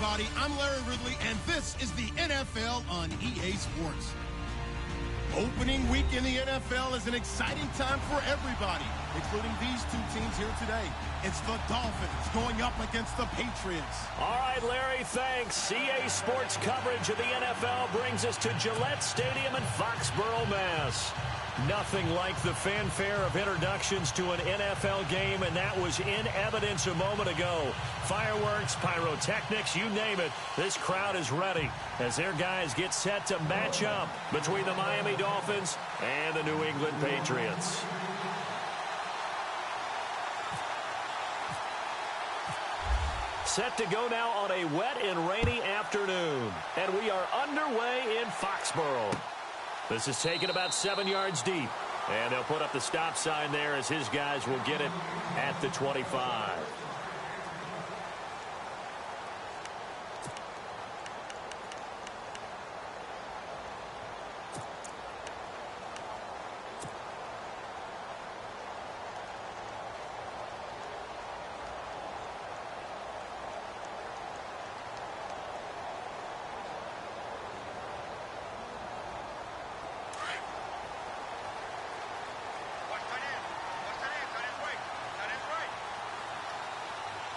everybody. I'm Larry Ridley, and this is the NFL on EA Sports. Opening week in the NFL is an exciting time for everybody, including these two teams here today. It's the Dolphins going up against the Patriots. All right, Larry, thanks. EA Sports coverage of the NFL brings us to Gillette Stadium in Foxborough, Mass. Nothing like the fanfare of introductions to an NFL game, and that was in evidence a moment ago. Fireworks, pyrotechnics, you name it. This crowd is ready as their guys get set to match up between the Miami Dolphins and the New England Patriots. Set to go now on a wet and rainy afternoon, and we are underway in Foxborough. This is taken about 7 yards deep, and they'll put up the stop sign there as his guys will get it at the 25.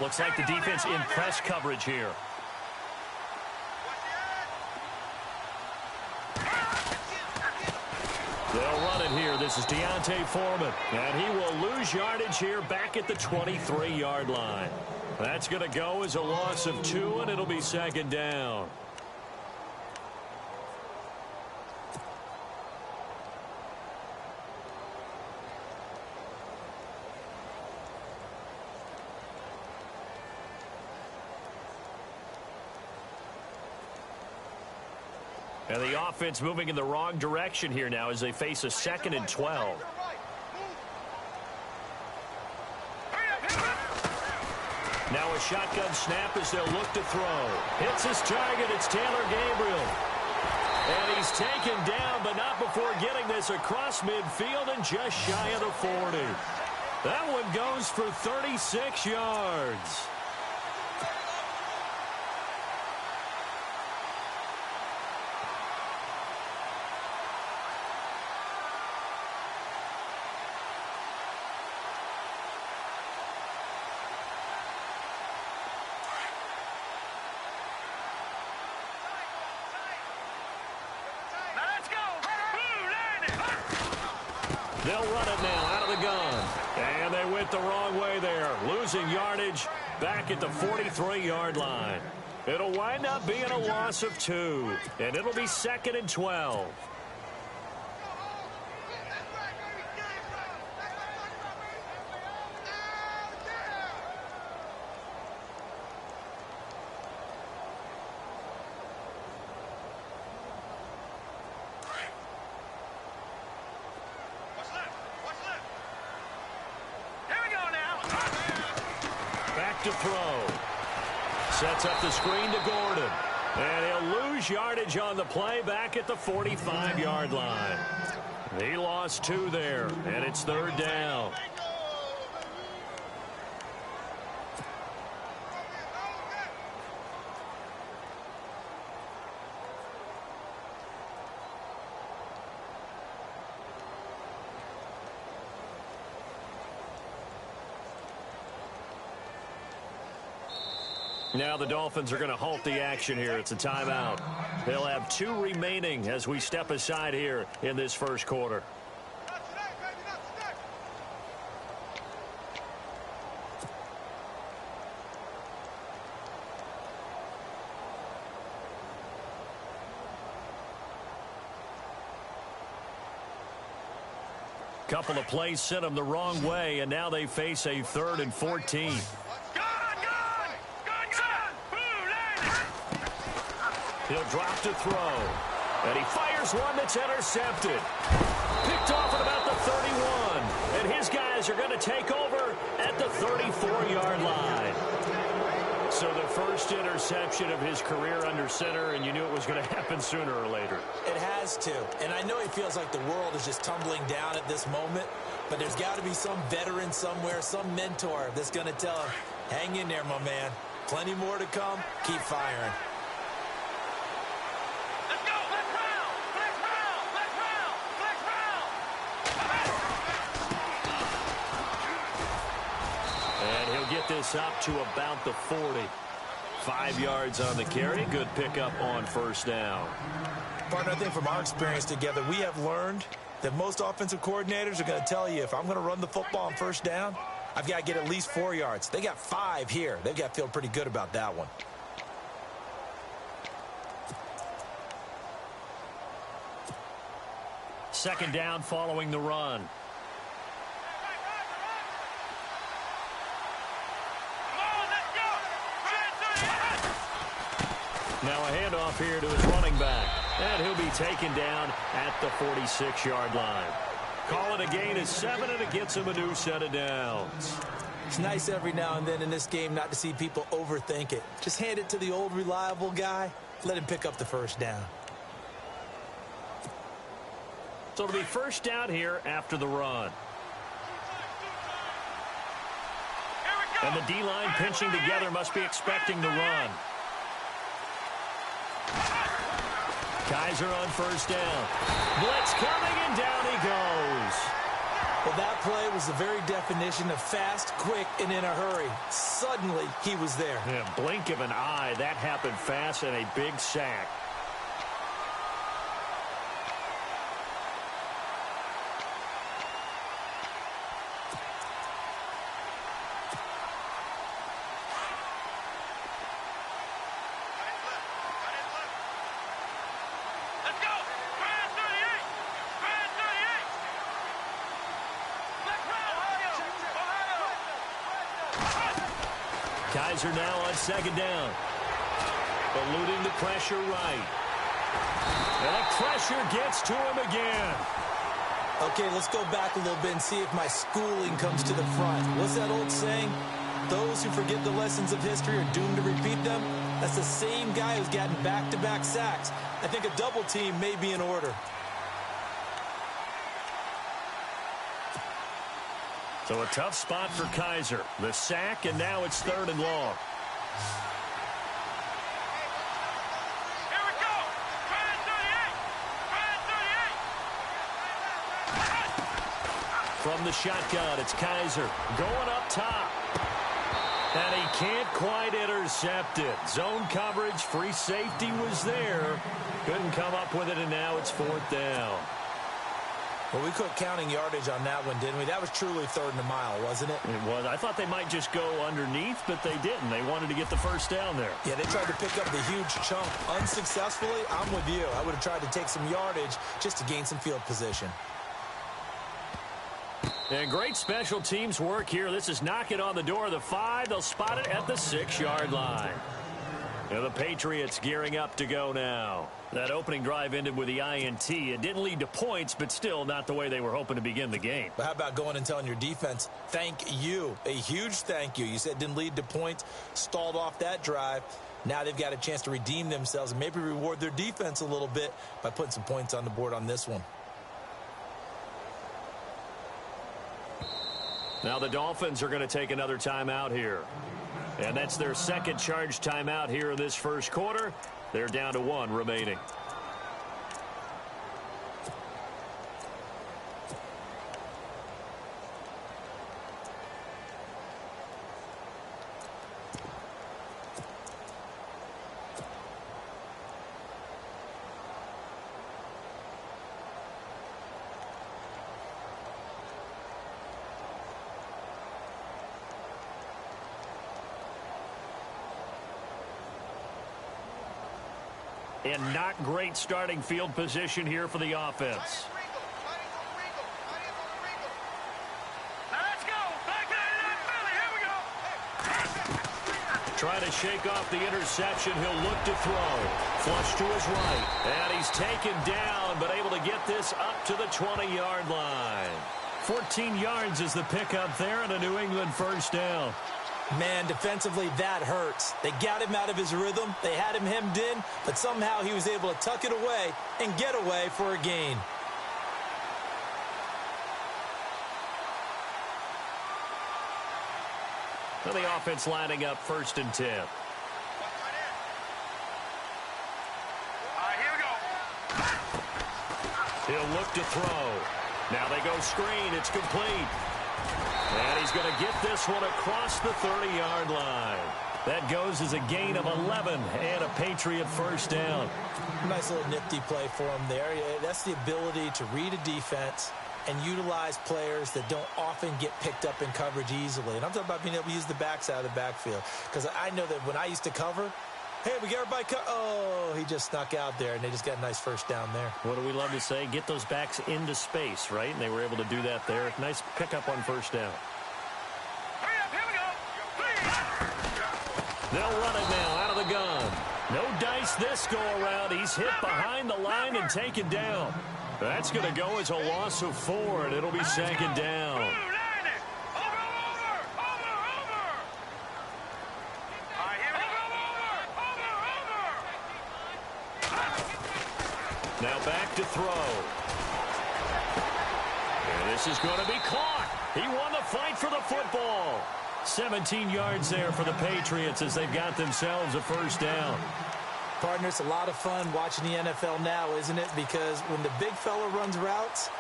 Looks like the defense in press coverage here. They'll run it here. This is Deontay Foreman. And he will lose yardage here back at the 23-yard line. That's going to go as a loss of 2, and it'll be second down. And the offense moving in the wrong direction here now as they face a 2nd and 12. Now a shotgun snap as they'll look to throw. Hits his target. It's Taylor Gabriel. And he's taken down, but not before getting this across midfield and just shy of the 40. That one goes for 36 yards. They'll run it now out of the gun. And they went the wrong way there, losing yardage back at the 43-yard line. It'll wind up being a loss of 2, and it'll be 2nd and 12. To throw. Sets up the screen to Gordon. And he'll lose yardage on the play back at the 45-yard line. He lost 2 there, and it's 3rd down. Now the Dolphins are going to halt the action here. It's a timeout. They'll have 2 remaining as we step aside here in this first quarter. Couple of plays sent them the wrong way, and now they face a 3rd and 14. He'll drop to throw. And he fires one that's intercepted. Picked off at about the 31. And his guys are going to take over at the 34-yard line. So the first interception of his career under center, and you knew it was going to happen sooner or later. It has to. And I know he feels like the world is just tumbling down at this moment, but there's got to be some veteran somewhere, some mentor that's going to tell him, hang in there, my man. Plenty more to come. Keep firing. Let's go. Flex round. Flex round. Flex round. Flex round. And he'll get this up to about the 40. 5 yards on the carry. Good pickup on first down. Partner, I think from our experience together, we have learned that most offensive coordinators are going to tell you, if I'm going to run the football on first down, I've got to get at least 4 yards. They got 5 here. They've got to feel pretty good about that one. Second down following the run. Now a handoff here to his running back. And he'll be taken down at the 46-yard line. Call it a gain of 7, and it gets him a new set of downs. It's nice every now and then in this game not to see people overthink it. Just hand it to the old reliable guy. Let him pick up the first down. So it'll be first down here after the run. And the D-line pinching together must be expecting the run. Kaiser on first down. Blitz coming, and down he goes. Well, that play was the very definition of fast, quick, and in a hurry. Suddenly, he was there. Yeah, blink of an eye. That happened fast, and a big sack. Kaiser now on second down. Eluding the pressure right. And the pressure gets to him again. Okay, let's go back a little bit and see if my schooling comes to the front. What's that old saying? Those who forget the lessons of history are doomed to repeat them. That's the same guy who's gotten back-to-back sacks. I think a double team may be in order. So a tough spot for Kaiser. The sack, and now it's 3rd and long. Here we go. Try 38. From the shotgun, it's Kaiser going up top. And he can't quite intercept it. Zone coverage, free safety was there. Couldn't come up with it, and now it's 4th down. Well, we quit counting yardage on that one, didn't we? That was truly 3rd and a mile, wasn't it? It was. I thought they might just go underneath, but they didn't. They wanted to get the first down there. Yeah, they tried to pick up the huge chunk unsuccessfully. I'm with you. I would have tried to take some yardage just to gain some field position. And great special teams work here. This is knocking on the door of the 5. They'll spot it at the 6-yard line. And the Patriots gearing up to go now. That opening drive ended with the INT. It didn't lead to points, but still not the way they were hoping to begin the game. But how about going and telling your defense, thank you, a huge thank you. You said it didn't lead to points, stalled off that drive. Now they've got a chance to redeem themselves and maybe reward their defense a little bit by putting some points on the board on this one. Now the Dolphins are going to take another timeout here. And that's their second charge timeout here in this first quarter. They're down to 1 remaining. And not great starting field position here for the offense. Let's go. Back to that Philly. Here we go. Trying to shake off the interception. He'll look to throw. Flush to his right. And he's taken down, but able to get this up to the 20-yard line. 14 yards is the pickup there, and a New England first down. Man, defensively, that hurts. They got him out of his rhythm. They had him hemmed in, but somehow he was able to tuck it away and get away for a gain. And the offense lining up 1st and 10. All right, here we go. He'll look to throw. Now they go screen. It's complete. And he's going to get this one across the 30-yard line. That goes as a gain of 11 and a Patriot 1st down. Nice little nifty play for him there. That's the ability to read a defense and utilize players that don't often get picked up in coverage easily. And I'm talking about being able to use the backside of the backfield. Because I know that when I used to cover, hey, we got everybody oh, he just snuck out there, and they just got a nice 1st down there. What do we love to say? Get those backs into space, right? And they were able to do that there. Nice pickup on 1st down. Hurry up, here we go. They'll run it now out of the gun. No dice this go around. He's hit behind the line and taken down. That's going to go as a loss of 4, and it'll be 2nd down. Now back to throw. And this is going to be caught. He won the fight for the football. 17 yards there for the Patriots as they've got themselves a 1st down. Partner, it's a lot of fun watching the NFL now, isn't it? Because when the big fella runs routes,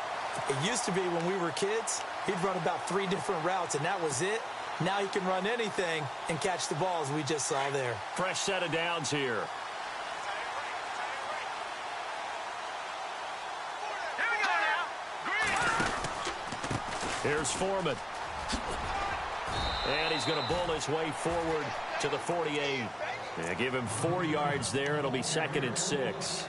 it used to be when we were kids, he'd run about 3 different routes, and that was it. Now he can run anything and catch the ball, as we just saw there. Fresh set of downs here. Here's Foreman. And he's going to bull his way forward to the 48. Yeah, give him 4 yards there. It'll be 2nd and 6.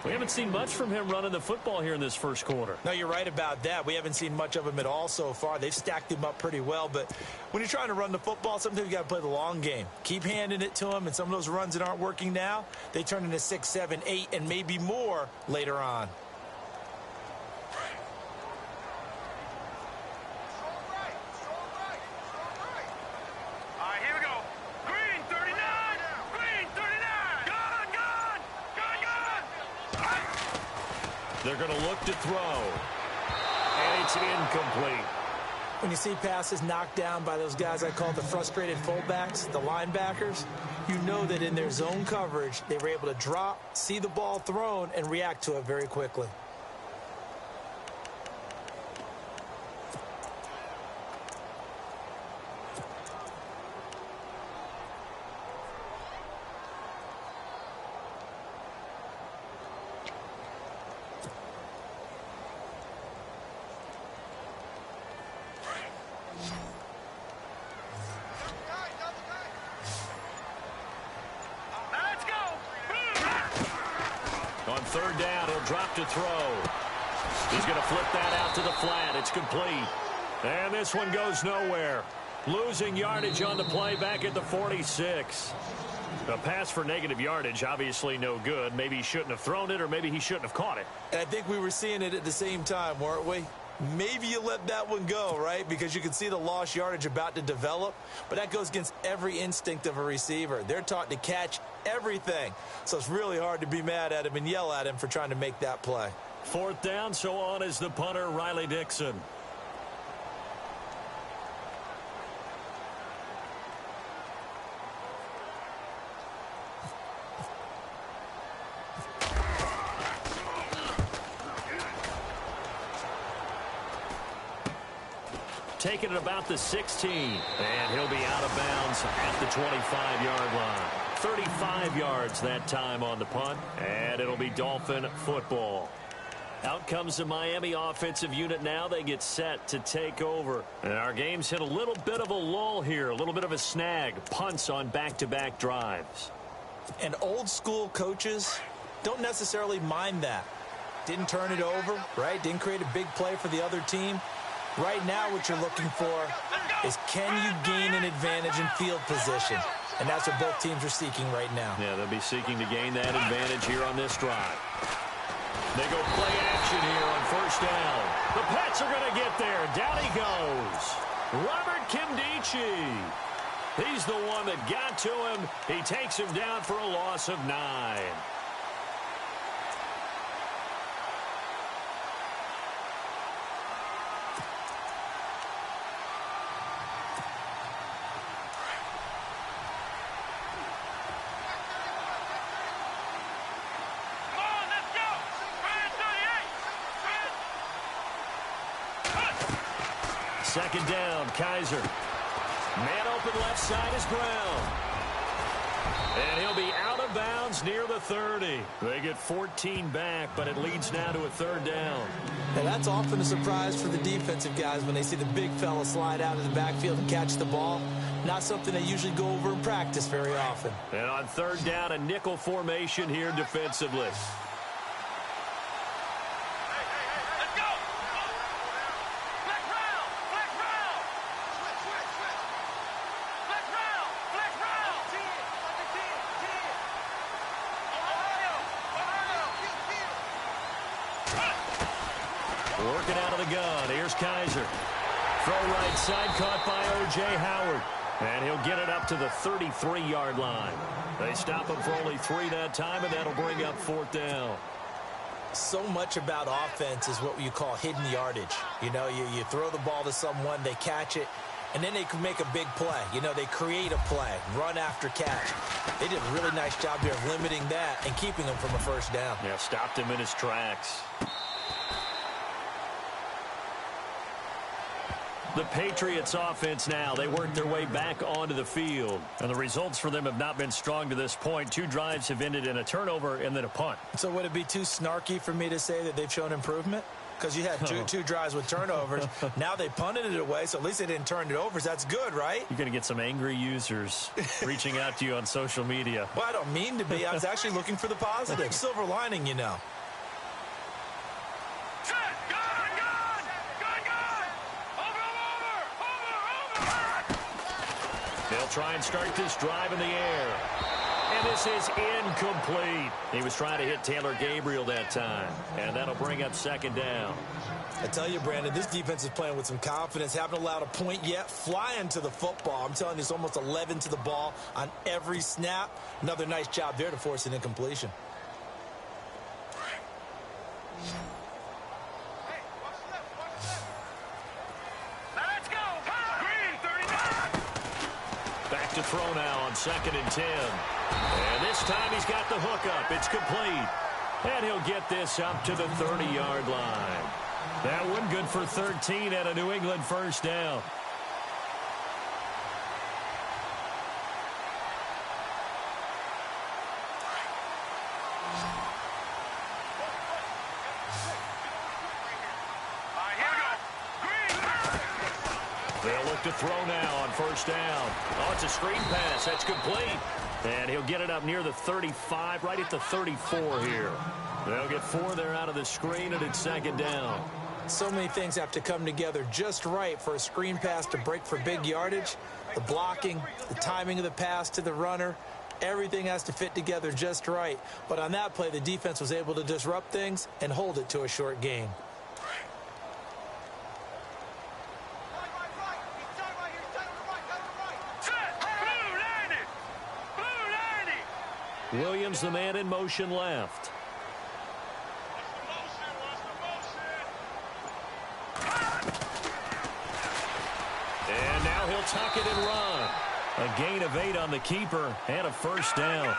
We haven't seen much from him running the football here in this 1st quarter. No, you're right about that. We haven't seen much of him at all so far. They've stacked him up pretty well. But when you're trying to run the football, sometimes you got to play the long game. Keep handing it to him, and some of those runs that aren't working now, they turn into 6, 7, 8, and maybe more later on. They're going to look to throw. And it's incomplete. When you see passes knocked down by those guys I call the frustrated fullbacks, the linebackers, you know that in their zone coverage, they were able to drop, see the ball thrown, and react to it very quickly. On 3rd down, he'll drop to throw. He's going to flip that out to the flat. It's complete. And this one goes nowhere. Losing yardage on the play back at the 46. A pass for negative yardage, obviously no good. Maybe he shouldn't have thrown it, or maybe he shouldn't have caught it. And I think we were seeing it at the same time, weren't we? Maybe you let that one go, right? Because you can see the lost yardage about to develop. But that goes against every instinct of a receiver. They're taught to catch everything. So it's really hard to be mad at him and yell at him for trying to make that play. 4th down, so on is the punter, Riley Dixon. Taking it about the 16. And he'll be out of bounds at the 25-yard line. 35 yards that time on the punt. And it'll be Dolphin football. Out comes the Miami offensive unit now. They get set to take over. And our game's hit a little bit of a lull here. A little bit of a snag. Punts on back-to-back drives. And old-school coaches don't necessarily mind that. Didn't turn it over, right? Didn't create a big play for the other team. Right now, what you're looking for is, can you gain an advantage in field position? And that's what both teams are seeking right now. Yeah, they'll be seeking to gain that advantage here on this drive. They go play action here on 1st down. The Pats are going to get there. Down he goes. Robert Kimdichie. He's the one that got to him. He takes him down for a loss of 9. Second down, Kaiser. Man open left side is Brown. And he'll be out of bounds near the 30. They get 14 back, but it leads now to a third down. And that's often a surprise for the defensive guys when they see the big fella slide out of the backfield and catch the ball. Not something they usually go over in practice very often. And on third down, a nickel formation here defensively. Working out of the gun. Here's Kaiser. Throw right side, caught by O.J. Howard. And he'll get it up to the 33-yard line. They stop him for only 3 that time, and that'll bring up fourth down. So much about offense is what you call hidden yardage. You know, you throw the ball to someone, they catch it, and then they can make a big play. You know, they create a play, run after catch. They did a really nice job here of limiting that and keeping him from a first down. Yeah, stopped him in his tracks. The Patriots offense now, they work their way back onto the field. And the results for them have not been strong to this point. 2 drives have ended in a turnover and then a punt. So would it be too snarky for me to say that they've shown improvement? Because you had two drives with turnovers. Now they punted it away, so at least they didn't turn it over. So that's good, right? You're going to get some angry users reaching out to you on social media. Well, I don't mean to be. I was actually looking for the positive. Silver lining, you know. They'll try and start this drive in the air. And this is incomplete. He was trying to hit Taylor Gabriel that time. And that'll bring up second down. I tell you, Brandon, this defense is playing with some confidence. Haven't allowed a point yet. Flying to the football. I'm telling you, it's almost 11 to the ball on every snap. Another nice job there to force an incompletion. Back to throw now on 2nd and 10. And this time he's got the hook up. It's complete. And he'll get this up to the 30-yard line. That one good for 13 at a New England first down. They'll look to throw now on first down. Oh, it's a screen pass. That's complete. And he'll get it up near the 35, right at the 34 here. They'll get 4 there out of the screen, and it's second down. So many things have to come together just right for a screen pass to break for big yardage. The blocking, the timing of the pass to the runner, everything has to fit together just right. But on that play, the defense was able to disrupt things and hold it to a short gain. Williams, the man in motion left. And now he'll tuck it and run. A gain of 8 on the keeper and a first down.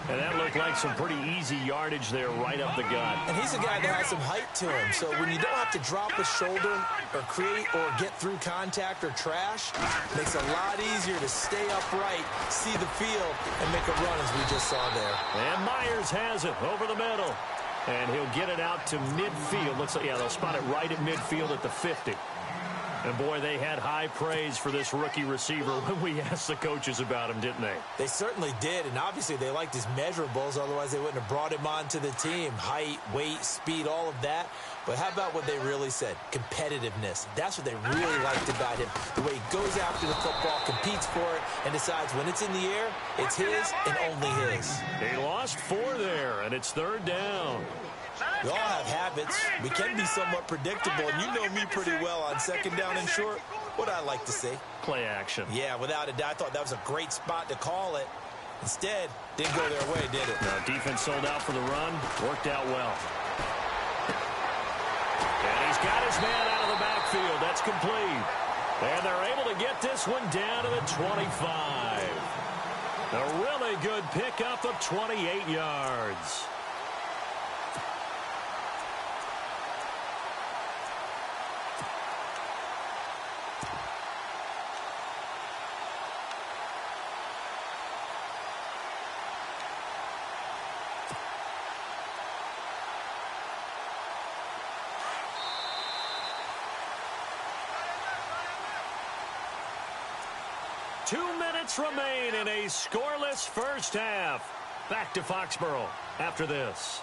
And that looked like some pretty easy yardage there right up the gut. And he's a guy that has some height to him. So when you don't have to drop a shoulder or create or get through contact or trash, it makes it a lot easier to stay upright, see the field, and make a run as we just saw there. And Myers has it over the middle. And he'll get it out to midfield. Looks like, yeah, they'll spot it right at midfield at the 50. And, boy, they had high praise for this rookie receiver when we asked the coaches about him, didn't they? They certainly did, and obviously they liked his measurables. Otherwise, they wouldn't have brought him onto the team. Height, weight, speed, all of that. But how about what they really said? Competitiveness. That's what they really liked about him. The way he goes after the football, competes for it, and decides when it's in the air, it's his and only his. He lost 4 there, and it's third down. We all have habits. We can be somewhat predictable, and you know me pretty well on second down and short. What I like to see. Play action. Yeah, without a doubt. I thought that was a great spot to call it. Instead, didn't go their way, did it? No, defense sold out for the run. Worked out well. And he's got his man out of the backfield. That's complete. And they're able to get this one down to the 25. A really good pickup of 28 yards. 2 minutes remain in a scoreless first half. Back to Foxborough after this.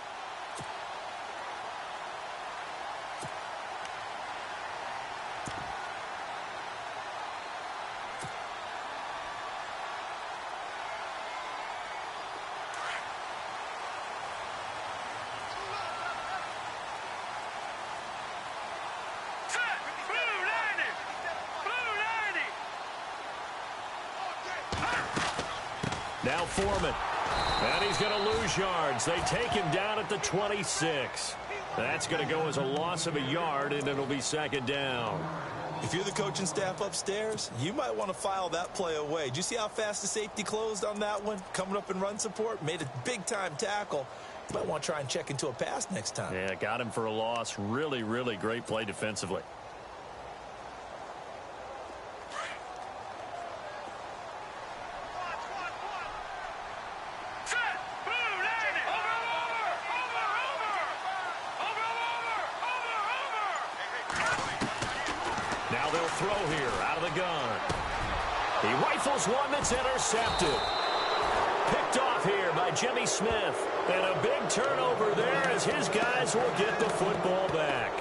Now Foreman. And he's going to lose yards. They take him down at the 26. That's going to go as a loss of a yard, and it'll be second down. If you're the coaching staff upstairs, you might want to file that play away. Did you see how fast the safety closed on that one? Coming up in run support, made a big-time tackle. You might want to try and check into a pass next time. Yeah, got him for a loss. Really, really great play defensively. Now they'll throw here out of the gun. He rifles one that's intercepted. Picked off here by Jimmy Smith. And a big turnover there as his guys will get the football back.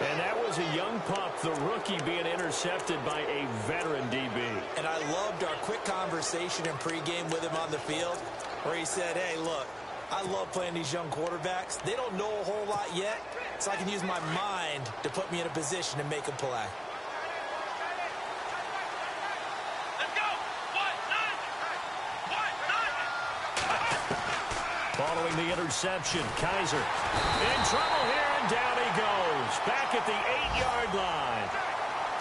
And that was a young pup, the rookie, being intercepted by a veteran DB. And I loved our quick conversation in pregame with him on the field where he said, hey, look, I love playing these young quarterbacks. They don't know a whole lot yet, so I can use my mind to put me in a position to make a play. Let's go! Following the interception, Kaiser in trouble here, and down he goes. Back at the 8-yard line.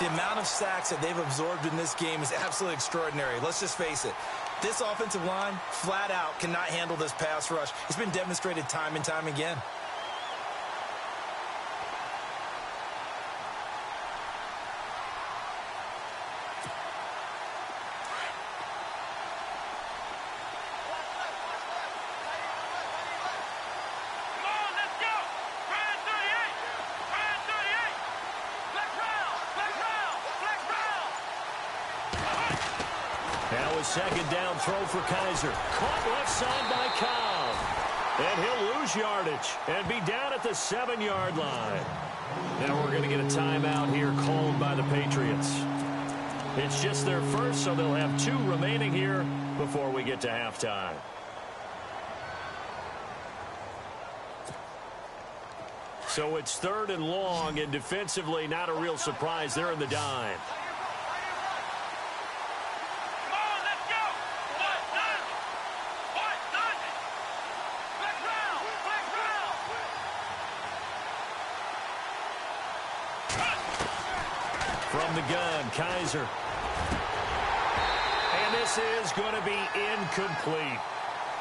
The amount of sacks that they've absorbed in this game is absolutely extraordinary. Let's just face it. This offensive line, flat out, cannot handle this pass rush. It's been demonstrated time and time again. Now a second down throw for Kaiser. Caught left side by Cobb. And he'll lose yardage and be down at the 7-yard line. Now we're going to get a timeout here called by the Patriots. It's just their first, so they'll have 2 remaining here before we get to halftime. So it's 3rd and long, and defensively not a real surprise. They're in the dime. From the gun, Kaiser. And this is going to be incomplete.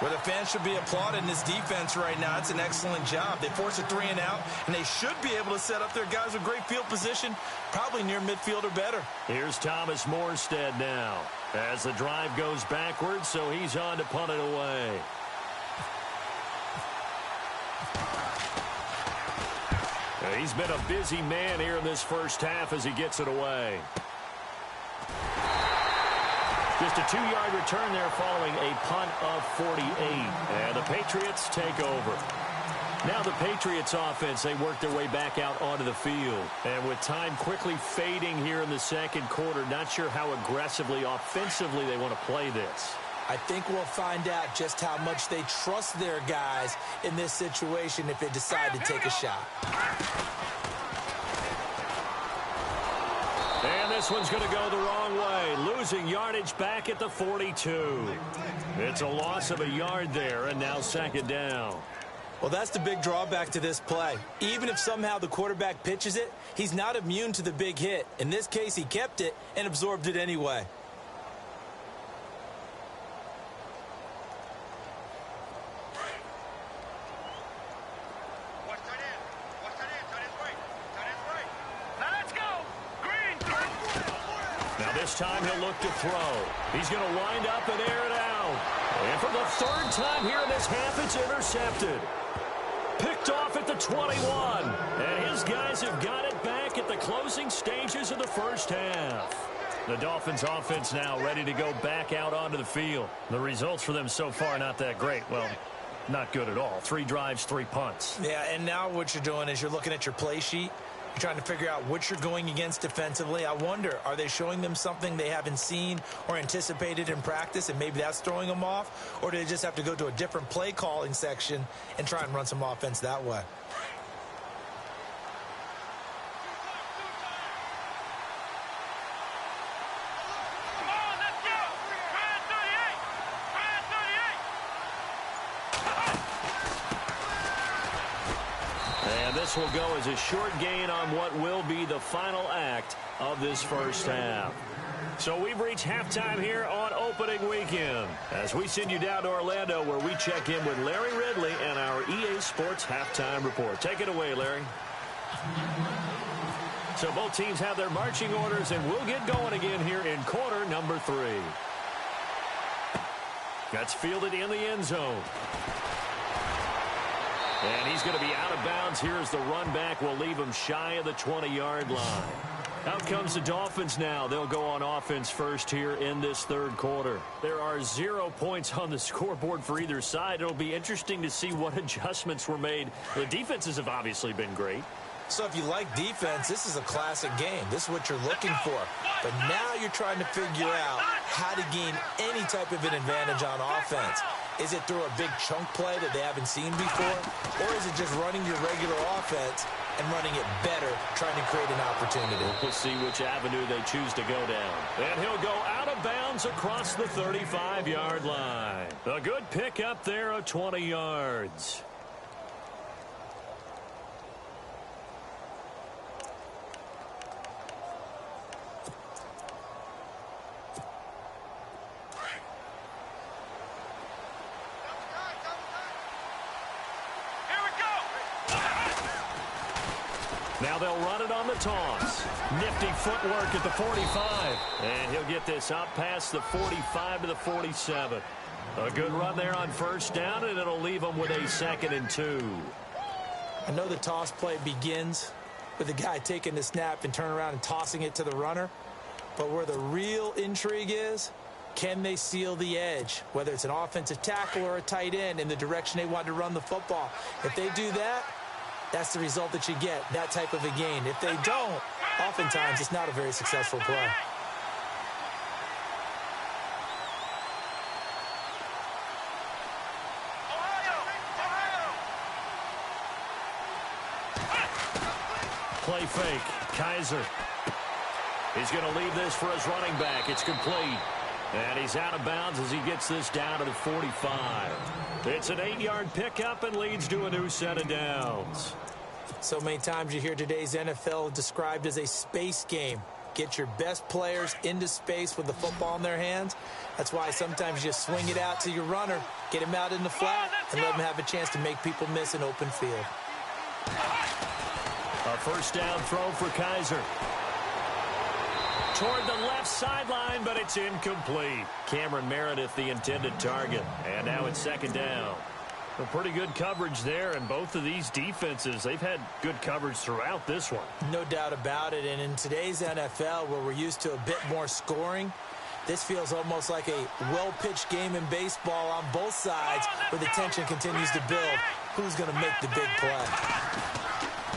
Well, the fans should be applauding this defense right now. It's an excellent job. They force a 3 and out, and they should be able to set up their guys with great field position, probably near midfield or better. Here's Thomas Morstead now as the drive goes backwards, so he's on to punt it away. He's been a busy man here in this first half as he gets it away. Just a 2-yard return there following a punt of 48. And the Patriots take over. Now the Patriots offense, they work their way back out onto the field. And with time quickly fading here in the second quarter, not sure how aggressively, offensively they want to play this. I think we'll find out just how much they trust their guys in this situation if they decide to take a shot. And this one's going to go the wrong way, losing yardage back at the 42. It's a loss of a yard there, and now second down. Well, that's the big drawback to this play. Even if somehow the quarterback pitches it, he's not immune to the big hit. In this case, he kept it and absorbed it anyway. This time he'll look to throw. He's going to wind up and air it out. And for the 3rd time here in this half, it's intercepted. Picked off at the 21. And his guys have got it back at the closing stages of the first half. The Dolphins offense now ready to go back out onto the field. The results for them so far not that great. Well, not good at all. 3 drives, 3 punts. Yeah, and now what you're doing is you're looking at your play sheet. You're trying to figure out what you're going against defensively. I wonder, are they showing them something they haven't seen or anticipated in practice, and maybe that's throwing them off? Or do they just have to go to a different play calling section and try and run some offense that way? This will go as a short gain on what will be the final act of this first half. So we've reached halftime here on opening weekend as we send you down to Orlando, where we check in with Larry Ridley and our EA Sports halftime report. Take it away, Larry. So both teams have their marching orders, and we'll get going again here in quarter number 3. That's fielded in the end zone. And he's going to be out of bounds here as the run back will leave him shy of the 20-yard line. Out comes the Dolphins now. They'll go on offense first here in this third quarter. There are 0 points on the scoreboard for either side. It'll be interesting to see what adjustments were made. The defenses have obviously been great. So if you like defense, this is a classic game. This is what you're looking for. But now you're trying to figure out how to gain any type of an advantage on offense. Is it through a big chunk play that they haven't seen before? Or is it just running your regular offense and running it better, trying to create an opportunity? We'll see which avenue they choose to go down. And he'll go out of bounds across the 35-yard line. A good pickup there of 20 yards. Now they'll run it on the toss. Nifty footwork at the 45. And he'll get this up past the 45 to the 47. A good run there on first down, and it'll leave them with a 2nd and 2. I know the toss play begins with the guy taking the snap and turning around and tossing it to the runner. But where the real intrigue is, can they seal the edge? Whether it's an offensive tackle or a tight end in the direction they want to run the football. If they do that, that's the result that you get, that type of a gain. If they don't, oftentimes it's not a very successful play. Play fake. Kaiser. He's going to leave this for his running back. It's complete. And he's out of bounds as he gets this down to the 45. It's an 8-yard pickup and leads to a new set of downs. So many times you hear today's NFL described as a space game. Get your best players into space with the football in their hands. That's why sometimes you swing it out to your runner, get him out in the flat, and let him have a chance to make people miss an open field. A first down throw for Kaiser. Toward the left sideline, but it's incomplete. Cameron Meredith, the intended target. And now it's 2nd down. A pretty good coverage there, and both of these defenses, they've had good coverage throughout this one. No doubt about it, and in today's NFL, where we're used to a bit more scoring, this feels almost like a well-pitched game in baseball on both sides, where the tension continues to build. Who's going to make the big play?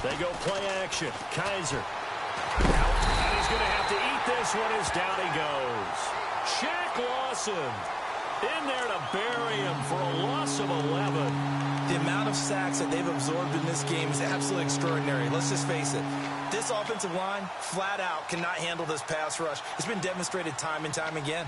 They go play action. Kaiser. And he's going to have to eat this one as down he goes. Shaq Lawson in there to bury him for a loss of 11. The amount of sacks that they've absorbed in this game is absolutely extraordinary. Let's just face it. This offensive line, flat out, cannot handle this pass rush. It's been demonstrated time and time again.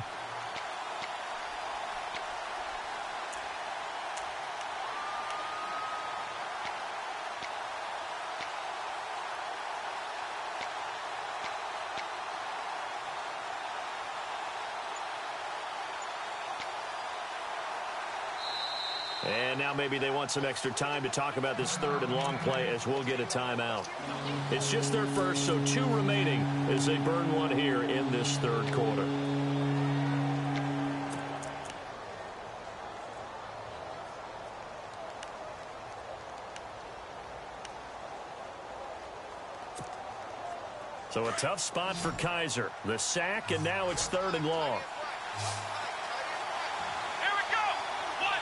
And now maybe they want some extra time to talk about this 3rd and long play as we'll get a timeout. It's just their first, so 2 remaining as they burn one here in this 3rd quarter. So a tough spot for Kaiser. The sack, and now it's 3rd and long. Here we go. What?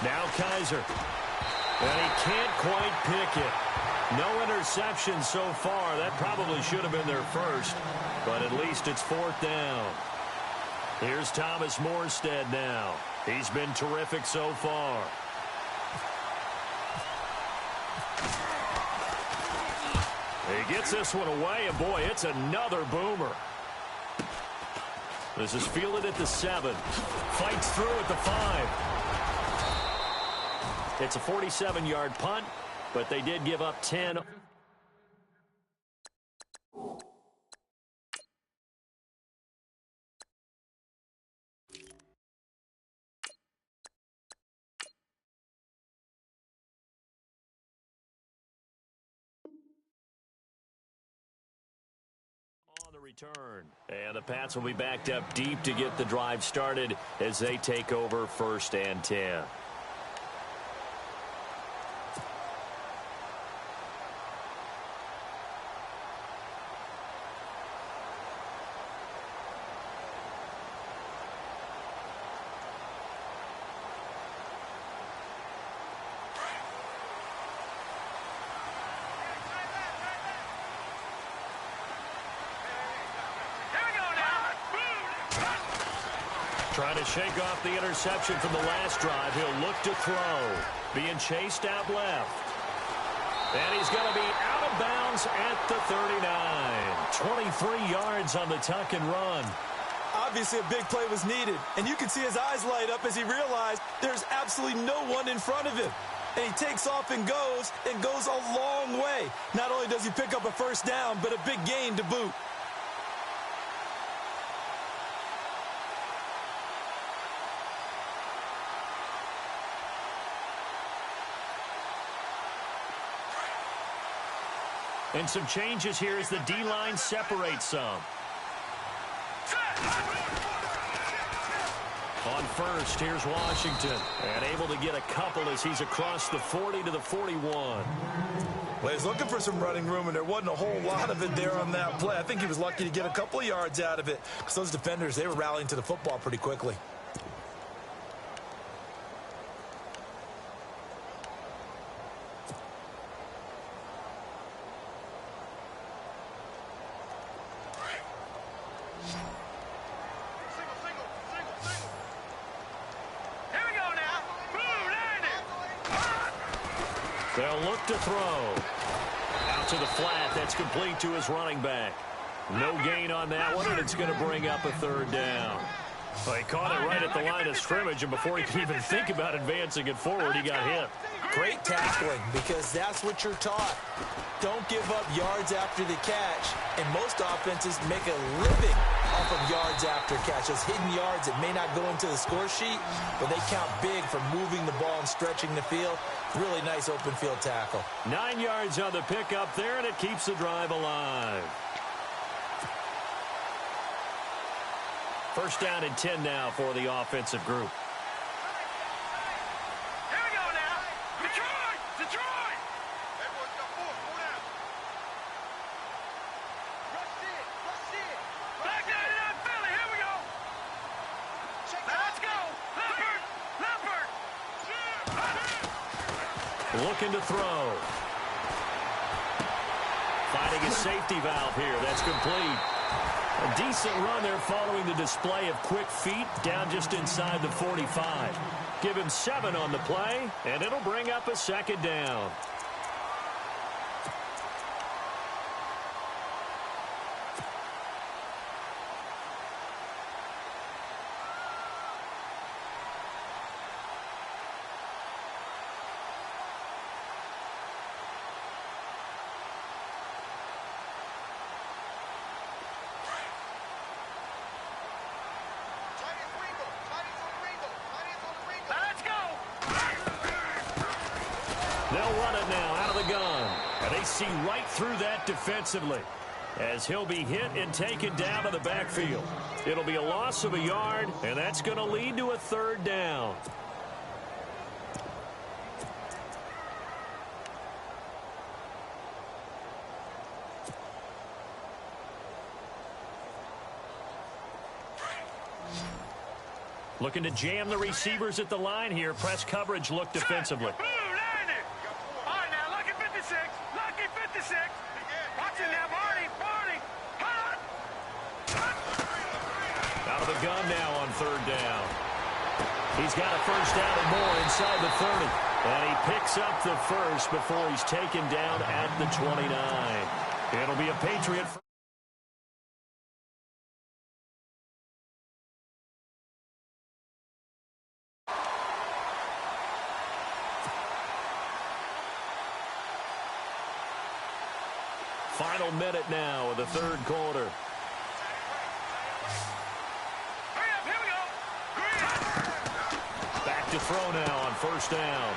Now Kaiser. And he can't quite pick it. No interception so far. That probably should have been their first. But at least it's 4th down. Here's Thomas Morstead now. He's been terrific so far. He gets this one away, and boy, it's another boomer. This is fielded at the 7. Fights through at the 5. It's a 47-yard punt, but they did give up 10. On the return. And the Pats will be backed up deep to get the drive started as they take over 1st and 10. Trying to shake off the interception from the last drive. He'll look to throw. Being chased out left. And he's going to be out of bounds at the 39. 23 yards on the tuck and run. Obviously, a big play was needed. And you can see his eyes light up as he realized there's absolutely no one in front of him. And he takes off and goes a long way. Not only does he pick up a 1st down, but a big gain to boot. And some changes here as the D-line separates some. On 1st, here's Washington. And able to get a couple as he's across the 40 to the 41. Well, he's looking for some running room, and there wasn't a whole lot of it there on that play. I think he was lucky to get a couple of yards out of it because those defenders, they were rallying to the football pretty quickly. They'll look to throw. Out to the flat. That's complete to his running back. No gain on that one, and it's going to bring up a 3rd down. Well, he caught it right at the line of scrimmage, and before he could even think about advancing it forward, he got hit. Great tackling, because that's what you're taught. Don't give up yards after the catch, and most offenses make a living off of yards after catch. Those hidden yards that may not go into the score sheet, but they count big for moving the ball and stretching the field. Really nice open field tackle. 9 yards on the pickup there, and it keeps the drive alive. 1st down and 10 now for the offensive group. Here we go now. Detroit! Detroit! Everyone's got 4. 4 down. Rush in. Rush in. Back down to that Philly. Here we go. Let's go. Leopard. Looking to throw. Finding a safety valve here. That's complete. A decent run there following the display of quick feet down just inside the 45. Give him 7 on the play, and it'll bring up a 2nd down. They'll run it now out of the gun. And they see right through that defensively as he'll be hit and taken down to the backfield. It'll be a loss of a yard, and that's going to lead to a 3rd down. Looking to jam the receivers at the line here. Press coverage look defensively. All right, now, lucky 56. Lucky 56. Watch it now, Barney. Hot. Out of the gun now on third down. He's got a first down and more inside the 30. And he picks up the first before he's taken down at the 29. It'll be a Patriot. Final minute now of the third quarter. Hurry up, here we go. Back to throw now on first down.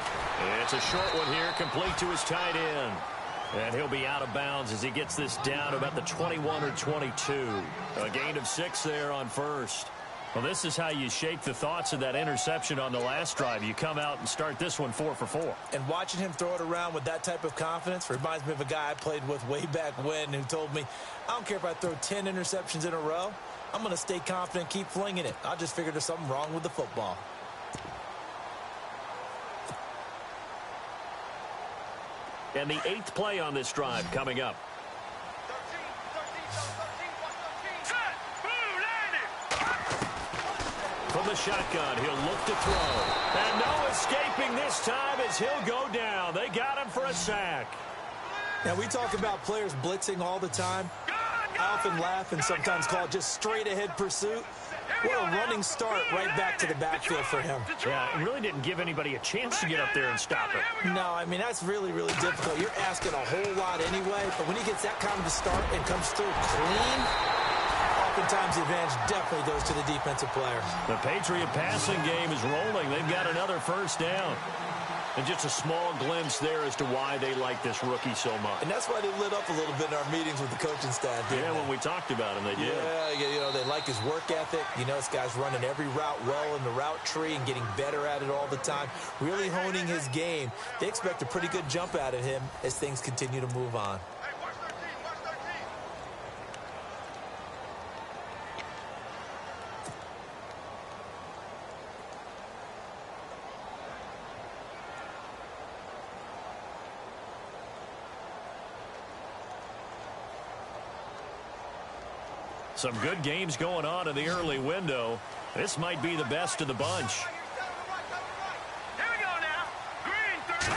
It's a short one here, complete to his tight end. And he'll be out of bounds as he gets this down about the 21 or 22. A gain of 6 there on first. Well, this is how you shake the thoughts of that interception on the last drive. You come out and start this one 4 for 4. And watching him throw it around with that type of confidence reminds me of a guy I played with way back when who told me, I don't care if I throw 10 interceptions in a row. I'm going to stay confident, keep flinging it. I just figured there's something wrong with the football. And the 8th play on this drive coming up. 13. From the shotgun, he'll look to throw. And no escaping this time as he'll go down. They got him for a sack. Now, we talk about players blitzing all the time. I often laugh and sometimes call it just straight-ahead pursuit. What a running start right back to the backfield for him. Yeah, it really didn't give anybody a chance to get up there and stop it. No, I mean, that's really, really difficult. You're asking a whole lot anyway, but when he gets that kind of a start and comes through clean, oftentimes the advantage definitely goes to the defensive player. The Patriot passing game is rolling. They've got another first down. And just a small glimpse there as to why they like this rookie so much. And that's why they lit up a little bit in our meetings with the coaching staff. Yeah, when we talked about him, they did. Yeah, you know, they like his work ethic. You know, this guy's running every route well in the route tree and getting better at it all the time, really honing his game. They expect a pretty good jump out of him as things continue to move on. Some good games going on in the early window. This might be the best of the bunch. Here we go now. Green, 30.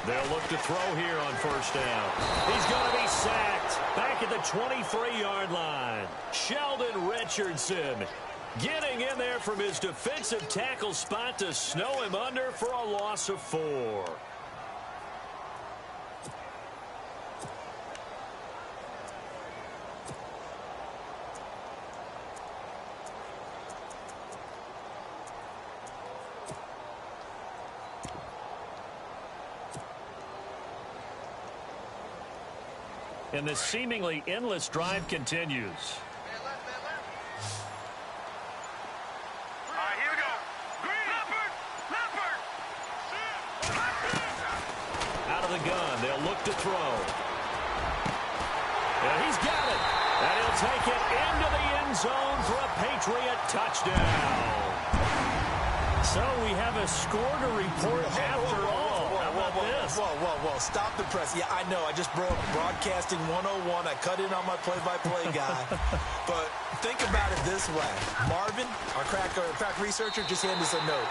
They'll look to throw here on first down. He's going to be sacked back at the 23-yard line. Sheldon Richardson getting in there from his defensive tackle spot to snow him under for a loss of 4. And this seemingly endless drive continues. All right, here we go. Green. Leopard. Out of the gun, they'll look to throw. And he's got it. And he'll take it into the end zone for a Patriot touchdown. So we have a score to report after all. How about this? Whoa. Stop the press. Yeah, I know. I just broke broadcasting 101. I cut in on my play-by-play guy. But think about it this way. Marvin, our crack researcher, just handed us a note.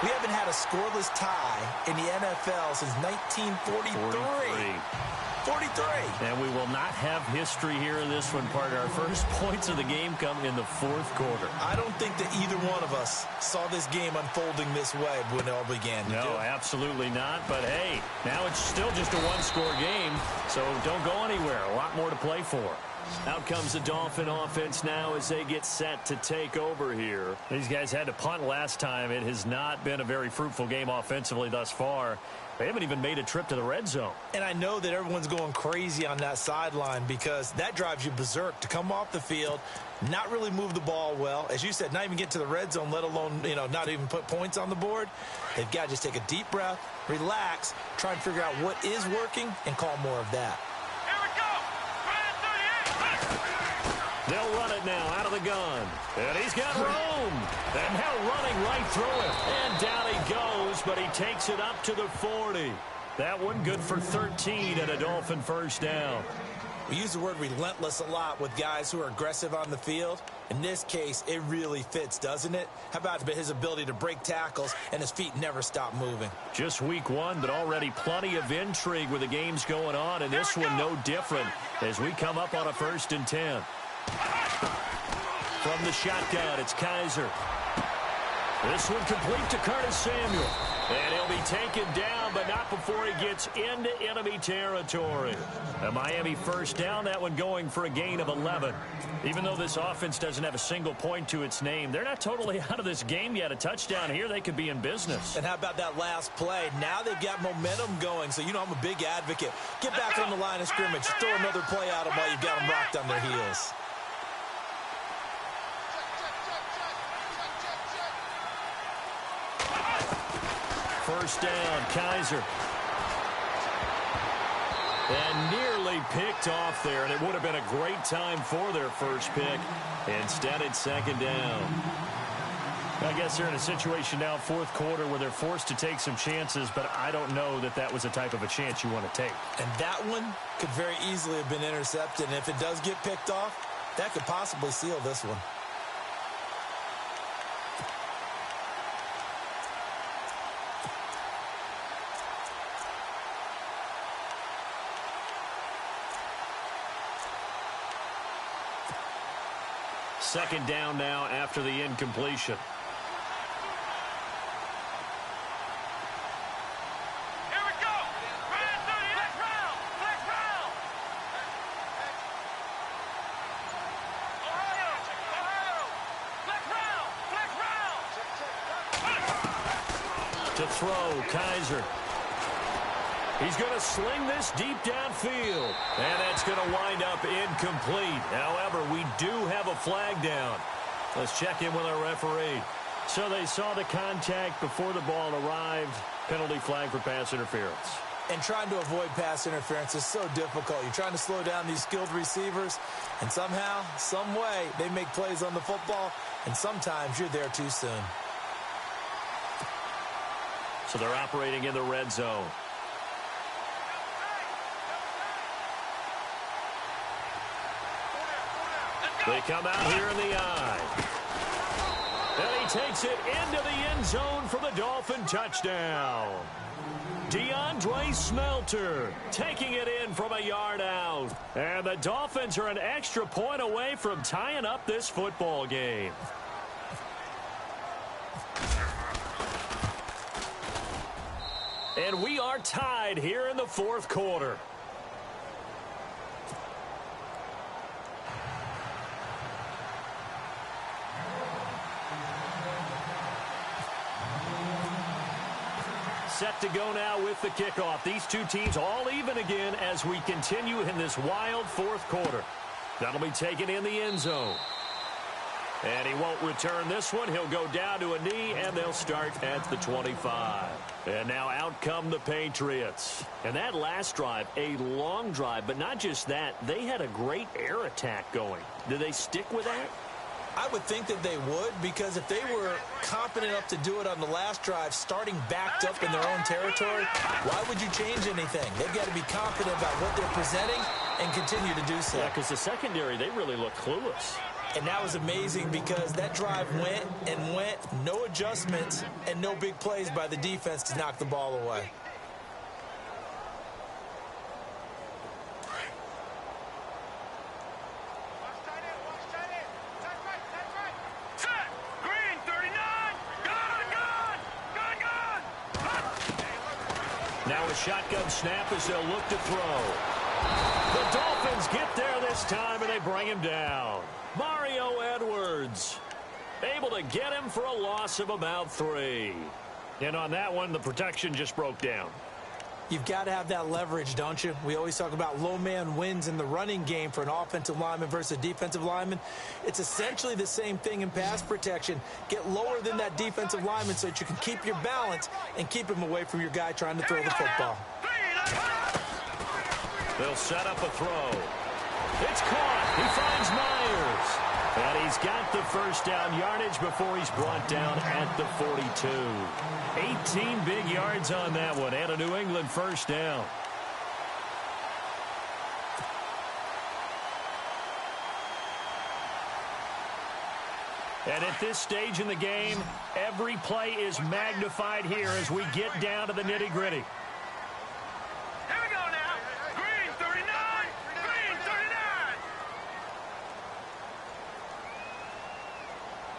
We haven't had a scoreless tie in the NFL since 1943. 43. And we will not have history here in this one part. Our first points of the game come in the fourth quarter. I don't think that either one of us saw this game unfolding this way when it all began. No, absolutely not. But, hey, now it's still just a one-score game, so don't go anywhere. A lot more to play for. Out comes the Dolphin offense now as they get set to take over here. These guys had to punt last time. It has not been a very fruitful game offensively thus far. They haven't even made a trip to the red zone. And I know that everyone's going crazy on that sideline because that drives you berserk to come off the field, not really move the ball well. As you said, not even get to the red zone, let alone, not even put points on the board. They've got to just take a deep breath, relax, try and figure out what is working, and call more of that. Here we go. They'll run it now out of the gun. And he's got room. And now running right through him. And down he goes, but he takes it up to the 40. That one good for 13 and a Dolphin first down. We use the word relentless a lot with guys who are aggressive on the field. In this case, it really fits, doesn't it? How about his ability to break tackles and his feet never stop moving? Just week one, but already plenty of intrigue with the games going on, and this one no different as we come up on a 1st and 10. From the shotgun, it's Kaiser. This one complete to Curtis Samuel. And he'll be taken down, but not before he gets into enemy territory. A Miami first down, that one going for a gain of 11. Even though this offense doesn't have a single point to its name, they're not totally out of this game yet. A touchdown here, they could be in business. And how about that last play? Now they've got momentum going, so you know I'm a big advocate. Get back on the line of scrimmage. Throw another play at them while you've got them rocked on their heels. First down, Kaiser. And nearly picked off there, and it would have been a great time for their first pick. Instead, it's 2nd down. I guess they're in a situation now, 4th quarter, where they're forced to take some chances, but I don't know that that was the type of a chance you want to take. And that one could very easily have been intercepted, and if it does get picked off, that could possibly seal this one. Second down now after the incompletion. Here we go. Flash round. Flash round. Ohio. Flash round. To throw, Kaiser. He's going to sling this deep downfield. And that's going to wind up incomplete. However, we do have a flag down. Let's check in with our referee. So they saw the contact before the ball arrived. Penalty flag for pass interference. And trying to avoid pass interference is so difficult. You're trying to slow down these skilled receivers, and somehow, some way, they make plays on the football, and sometimes you're there too soon. So they're operating in the red zone. They come out here in the eye. And he takes it into the end zone for the Dolphin touchdown. DeAndre Smelter taking it in from a yard out. And the Dolphins are an extra point away from tying up this football game. And we are tied here in the 4th quarter. Set to go now with the kickoff. These two teams all even again as we continue in this wild 4th quarter. That'll be taken in the end zone. And he won't return this one. He'll go down to a knee, and they'll start at the 25. And now out come the Patriots. And that last drive, a long drive, but not just that. They had a great air attack going. Do they stick with that? I would think that they would, because if they were confident enough to do it on the last drive, starting backed up in their own territory, why would you change anything? They've got to be confident about what they're presenting and continue to do so. Yeah, because the secondary, they really look clueless. And that was amazing because that drive went and went, no adjustments, and no big plays by the defense to knock the ball away. Now a shotgun snap as they'll look to throw. The Dolphins get there this time, and they bring him down. Mario Edwards able to get him for a loss of about 3. And on that one, the protection just broke down. You've got to have that leverage, don't you? We always talk about low man wins in the running game for an offensive lineman versus a defensive lineman. It's essentially the same thing in pass protection. Get lower than that defensive lineman so that you can keep your balance and keep him away from your guy trying to throw the football. They'll set up a throw. It's caught. He finds Myers. And he's got the first down yardage before he's brought down at the 42. 18 big yards on that one and a New England first down. And at this stage in the game, every play is magnified here as we get down to the nitty-gritty. Here we go now. Green 39. Green 39.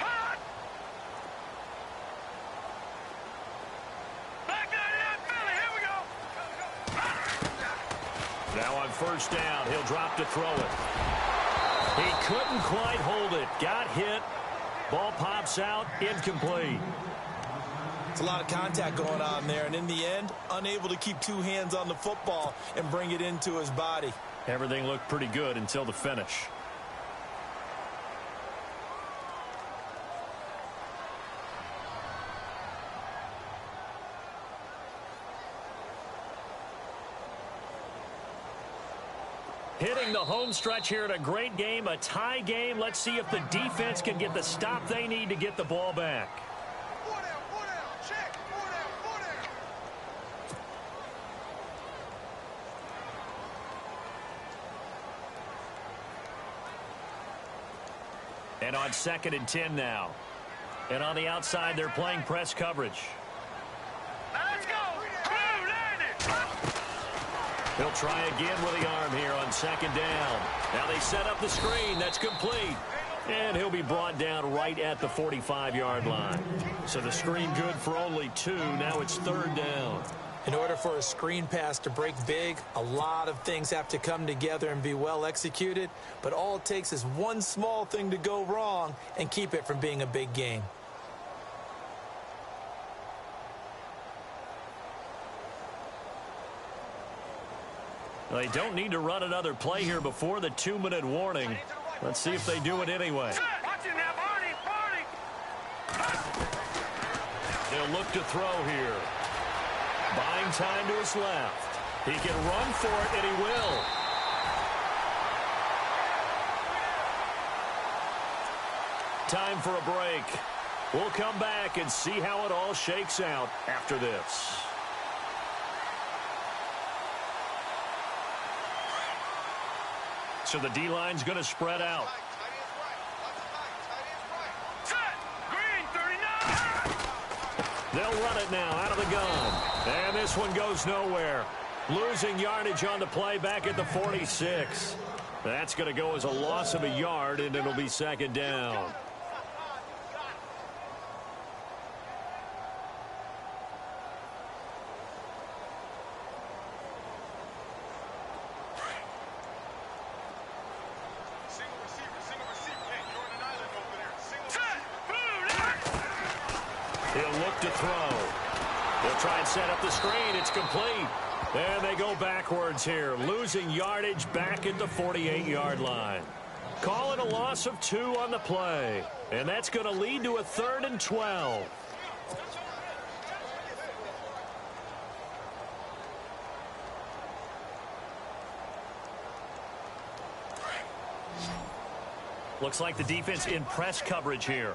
Hot. Back 99 Philly. Here we go. Now on first down, he'll drop to throw it. He couldn't quite hold it. Got hit. Ball pops out, incomplete. It's a lot of contact going on there, and in the end, unable to keep two hands on the football and bring it into his body. Everything looked pretty good until the finish. Hitting the home stretch here in a great game, a tie game. Let's see if the defense can get the stop they need to get the ball back. 4 down, 4 down. Check. 4 down, 4 down. And on 2nd and 10 now. And on the outside, they're playing press coverage. Let's go. Blue, land it. He'll try again with the arm here on 2nd down. Now they set up the screen. That's complete. And he'll be brought down right at the 45-yard line. So the screen good for only 2. Now it's 3rd down. In order for a screen pass to break big, a lot of things have to come together and be well executed. But all it takes is one small thing to go wrong and keep it from being a big game. They don't need to run another play here before the 2-minute warning. Let's see if they do it anyway. Watch it now, Barney, Barney. They'll look to throw here. Buying time to his left. He can run for it, and he will. Time for a break. We'll come back and see how it all shakes out after this. So the D-line's going to spread out. Set. Green 39. They'll run it now out of the gun. And this one goes nowhere. Losing yardage on the play back at the 46. That's going to go as a loss of a yard, and it'll be 2nd down. He'll look to throw. He'll try and set up the screen. It's complete. And they go backwards here, losing yardage back at the 48-yard line. Call it a loss of 2 on the play. And that's going to lead to a 3rd and 12. Looks like the defense in press coverage here.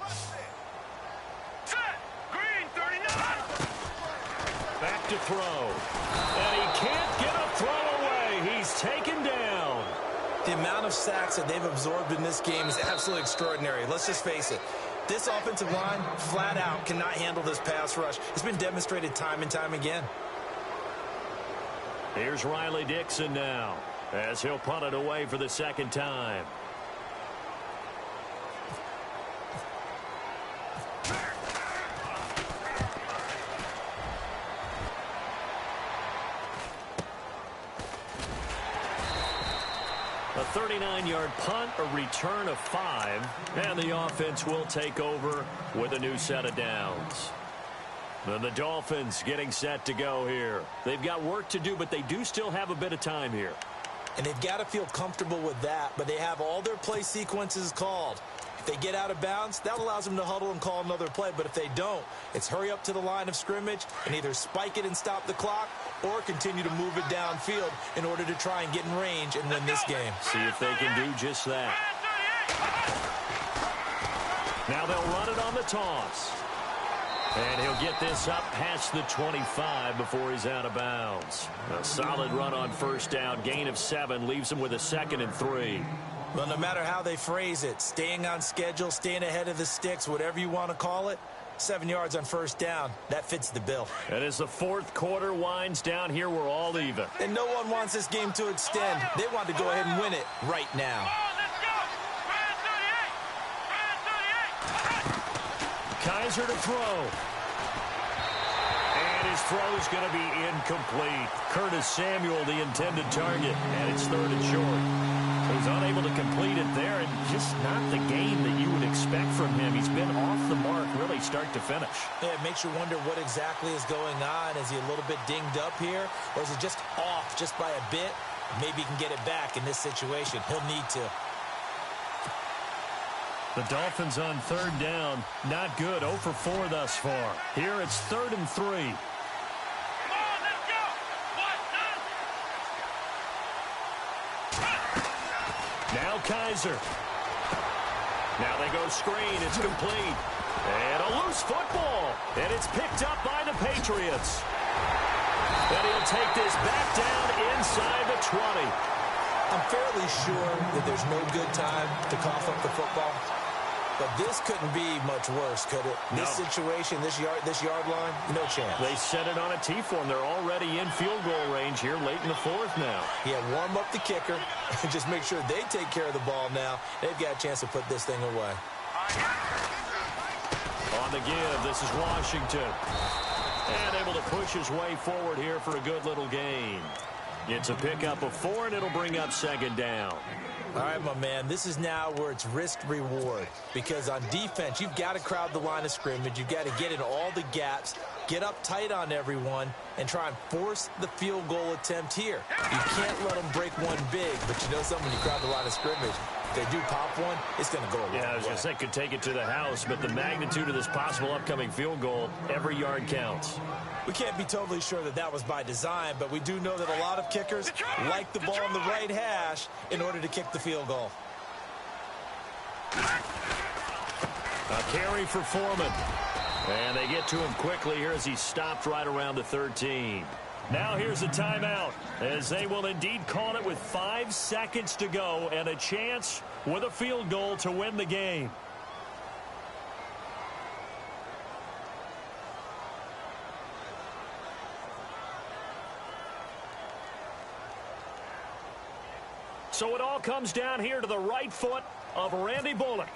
Back to throw. And he can't get a throw away. He's taken down. The amount of sacks that they've absorbed in this game is absolutely extraordinary. Let's just face it. This offensive line, flat out, cannot handle this pass rush. It's been demonstrated time and time again. Here's Riley Dixon now, as he'll punt it away for the 2nd time. A 39-yard punt, a return of 5, and the offense will take over with a new set of downs. And the Dolphins getting set to go here. They've got work to do, but they do still have a bit of time here. And they've got to feel comfortable with that, but they have all their play sequences called. If If they get out of bounds, that allows them to huddle and call another play. But if they don't, it's hurry up to the line of scrimmage and either spike it and stop the clock or continue to move it downfield in order to try and get in range and win this game. See if they can do just that. Now they'll run it on the toss. And he'll get this up past the 25 before he's out of bounds. A solid run on first down. Gain of 7 leaves him with a 2nd and 3. Well, no matter how they phrase it, staying on schedule, staying ahead of the sticks, whatever you want to call it, 7 yards on first down, that fits the bill. And as the fourth quarter winds down here, we're all even. And no one wants this game to extend. They want to go ahead and win it right now. Kaiser to throw. And his throw is going to be incomplete. Curtis Samuel, the intended target, and it's 3rd and short. He's unable to complete it there, and just not the game that you would expect from him. He's been off the mark really start to finish. Yeah, it makes you wonder what exactly is going on. Is he a little bit dinged up here, or is it just off just by a bit? Maybe he can get it back in this situation. He'll need to. The Dolphins on 3rd down. Not good. 0 for 4 thus far. Here it's 3rd and 3. Now Kaiser. Now they go screen. It's complete. And a loose football. And it's picked up by the Patriots. And he'll take this back down inside the 20. I'm fairly sure that there's no good time to cough up the football. But this couldn't be much worse, could it? No. This situation, this yard line, no chance. They set it on a T-form. They're already in field goal range here late in the 4th now. Yeah, warm up the kicker and just make sure they take care of the ball now. They've got a chance to put this thing away. On the give, this is Washington. And able to push his way forward here for a good little gain. It's a pickup of 4, and it'll bring up 2nd down. All right, my man, this is now where it's risk-reward. Because on defense, you've got to crowd the line of scrimmage. You've got to get in all the gaps, get up tight on everyone, and try and force the field goal attempt here. You can't let them break one big, but you know something, when you crowd the line of scrimmage, if they do pop one, it's going to go a long way. Yeah, I was going to say, could take it to the house, but the magnitude of this possible upcoming field goal, every yard counts. We can't be totally sure that that was by design, but we do know that a lot of kickers like the ball on the right hash in order to kick the field goal. A carry for Foreman. And they get to him quickly here as he stopped right around the 13. Now here's a timeout, as they will indeed call it with 5 seconds to go and a chance with a field goal to win the game. So it all comes down here to the right foot of Randy Bullock.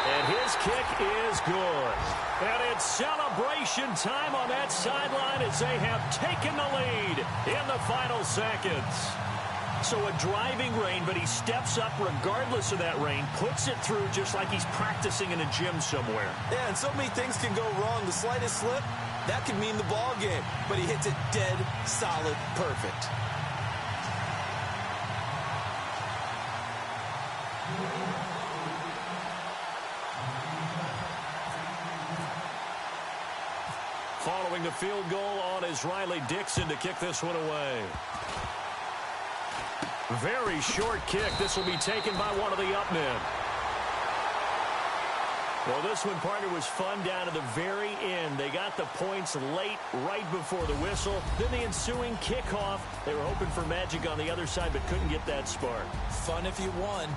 And his kick is good. And it's celebration time on that sideline as they have taken the lead in the final seconds. So a driving rain, but he steps up regardless of that rain, puts it through just like he's practicing in a gym somewhere. Yeah, and so many things can go wrong. The slightest slip, that could mean the ball game. But he hits it dead, solid, perfect. Following the field goal on is Riley Dixon to kick this one away. Very short kick. This will be taken by one of the up men. Well, this one, partner, was fun down to the very end. They got the points late, right before the whistle. Then the ensuing kickoff. They were hoping for magic on the other side, but couldn't get that spark. Fun if you won,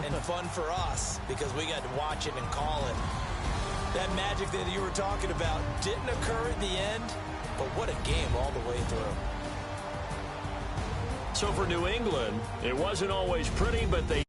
and fun for us, because we got to watch it and call it. That magic that you were talking about didn't occur at the end, but what a game all the way through. So for New England, it wasn't always pretty, but they